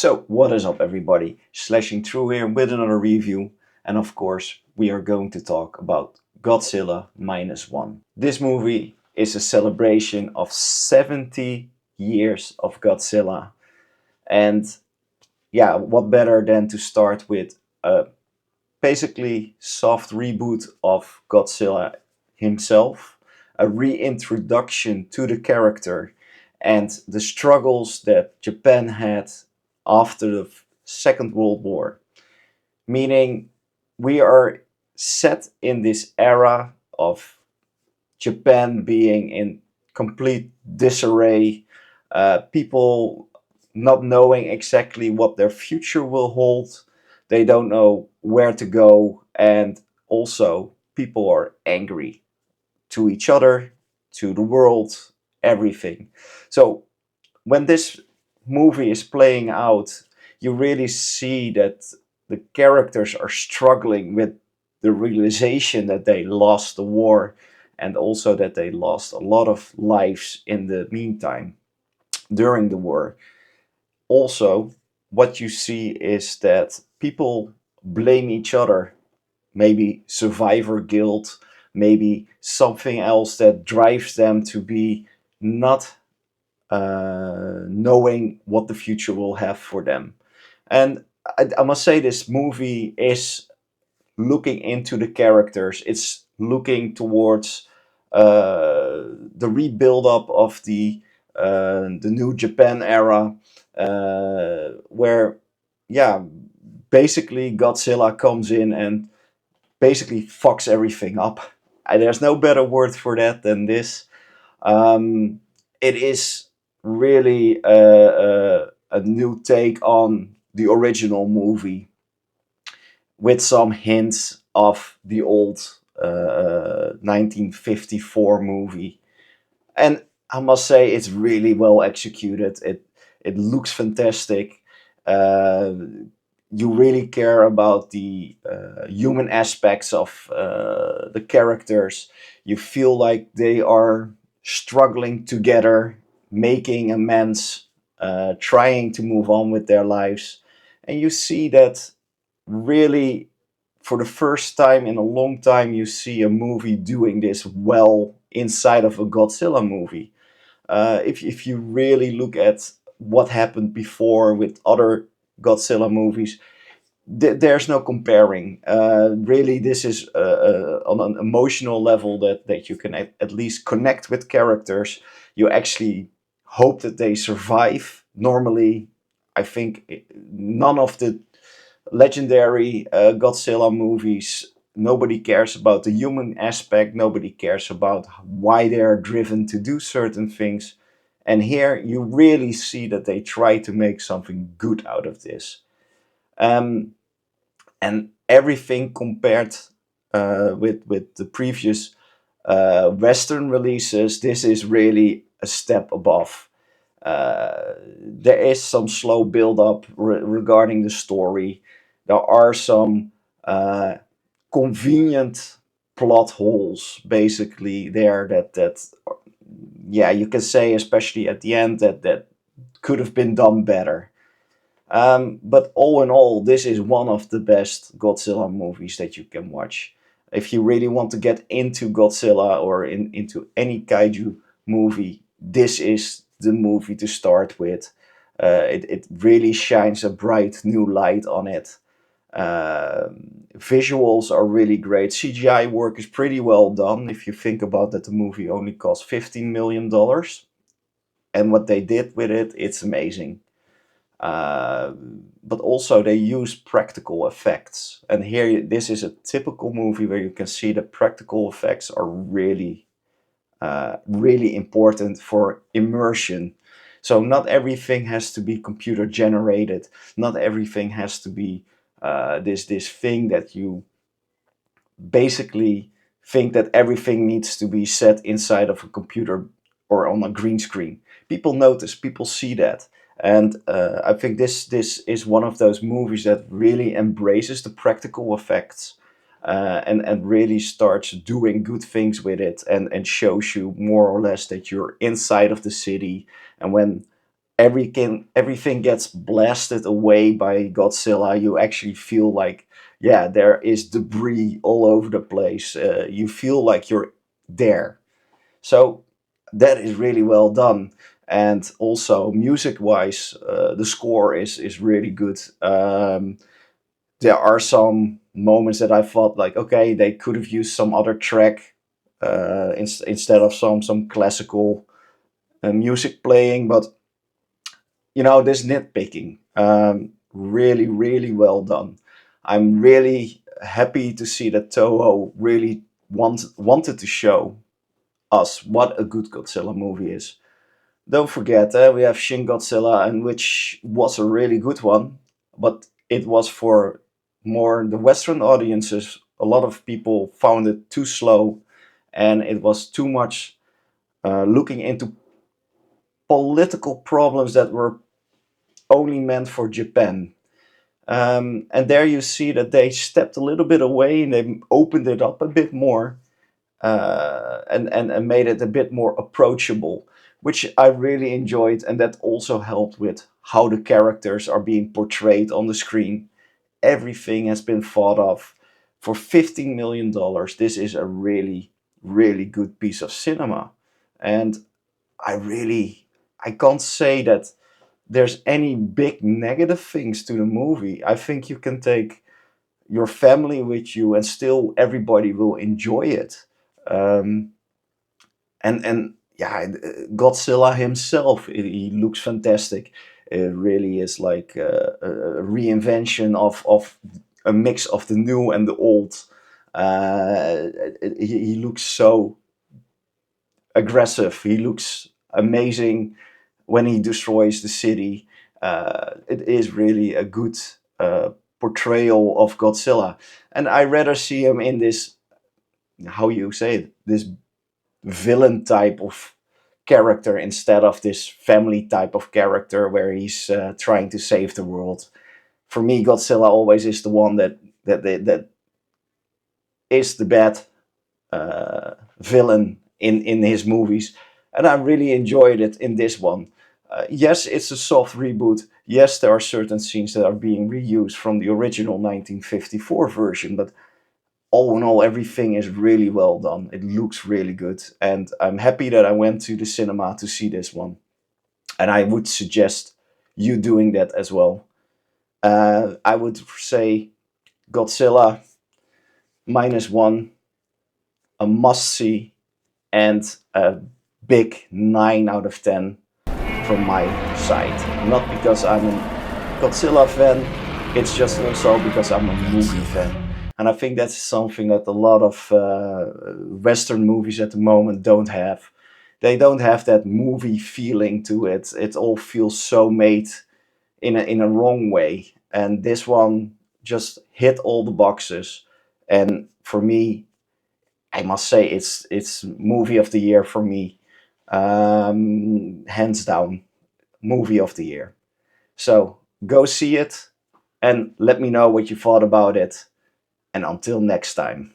So, what is up, everybody? Slashing through here with another review, and of course, we are going to talk about Godzilla Minus One. This movie is a celebration of 70 years of Godzilla, and yeah, what better than to start with a basically soft reboot of Godzilla himself, a reintroduction to the character, and the struggles that Japan had after the Second World War. Meaning, we are set in this era of Japan being in complete disarray, people not knowing exactly what their future will hold. They don't know where to go, and also people are angry to each other, to the world, everything. So when this movie is playing out, you really see that the characters are struggling with the realization that they lost the war and also that they lost a lot of lives in the meantime during the war. Also, what you see is that people blame each other, maybe survivor guilt, maybe something else that drives them to be not knowing what the future will have for them. And I must say, this movie is looking into the characters. It's looking towards the rebuild up of the new Japan era, where yeah, basically Godzilla comes in and basically fucks everything up. There's no better word for that than this. It is really a new take on the original movie with some hints of the old 1954 movie. And I must say, it's really well executed. It looks fantastic. Uh, you really care about the human aspects of the characters. You feel like they are struggling together, making amends, trying to move on with their lives. And you see that really, for the first time in a long time, you see a movie doing this well inside of a Godzilla movie. If you really look at what happened before with other Godzilla movies, there's no comparing. Really, this is on an emotional level that you can at least connect with characters. You actually hope that they survive. Normally, I think none of the legendary Godzilla movies, nobody cares about the human aspect, nobody cares about why they're driven to do certain things. And here you really see that they try to make something good out of this. Um, and everything compared with the previous Western releases, this is really a step above. There is some slow build up regarding the story. There are some convenient plot holes basically there that yeah, you can say, especially at the end, that could have been done better. But all in all, this is one of the best Godzilla movies that you can watch. If you really want to get into Godzilla or into any kaiju movie, this is the movie to start with. It really shines a bright new light on it. Visuals are really great. CGI work is pretty well done if you think about that the movie only cost $15 million. And what they did with it, it's amazing. Uh, but also they use practical effects. And here, this is a typical movie where you can see that practical effects are really important for immersion. So not everything has to be computer generated. Not everything has to be this thing that you basically think that everything needs to be set inside of a computer or on a green screen. People notice, people see that, and I think this is one of those movies that really embraces the practical effects, and really starts doing good things with it, and shows you more or less that you're inside of the city, and when everything gets blasted away by Godzilla. You actually feel like, yeah, there is debris all over the place. You feel like you're there. So that is really well done. And also music wise, the score is really good. There are some moments that I thought like, okay, they could have used some other track instead of some classical music playing, but this nitpicking, really, really well done. I'm really happy to see that Toho really wanted to show us what a good Godzilla movie is. Don't forget, we have Shin Godzilla, and which was a really good one, but it was for more the Western audiences. A lot of people found it too slow, and it was too much looking into political problems that were only meant for Japan. And there you see that they stepped a little bit away and they opened it up a bit more, and made it a bit more approachable, which I really enjoyed. And that also helped with how the characters are being portrayed on the screen. Everything has been thought of. For $15 million, this is a really, really good piece of cinema. And I can't say that there's any big negative things to the movie. I think you can take your family with you and still everybody will enjoy it. Um, and yeah, Godzilla himself, he looks fantastic. It really is like a reinvention of a mix of the new and the old. He looks so aggressive. He looks amazing when he destroys the city. It is really a good uh, portrayal of Godzilla, and I rather see him in this, how you say it, this villain type of character instead of this family type of character where he's trying to save the world. For me, Godzilla always is the one that is the bad villain in his movies, and I really enjoyed it in this one. Yes, it's a soft reboot. Yes, there are certain scenes that are being reused from the original 1954 version, but all in all, everything is really well done. It looks really good, and I'm happy that I went to the cinema to see this one. And I would suggest you doing that as well. I would say Godzilla -1, a must see, and a big 9 out of 10 from my side. Not because I'm a Godzilla fan, it's just also because I'm a movie fan. And I think that's something that a lot of Western movies at the moment don't have. They don't have that movie feeling to it. It all feels so made in a wrong way. And this one just hit all the boxes. And for me, I must say it's movie of the year for me, hands down, movie of the year. So go see it and let me know what you thought about it. And until next time.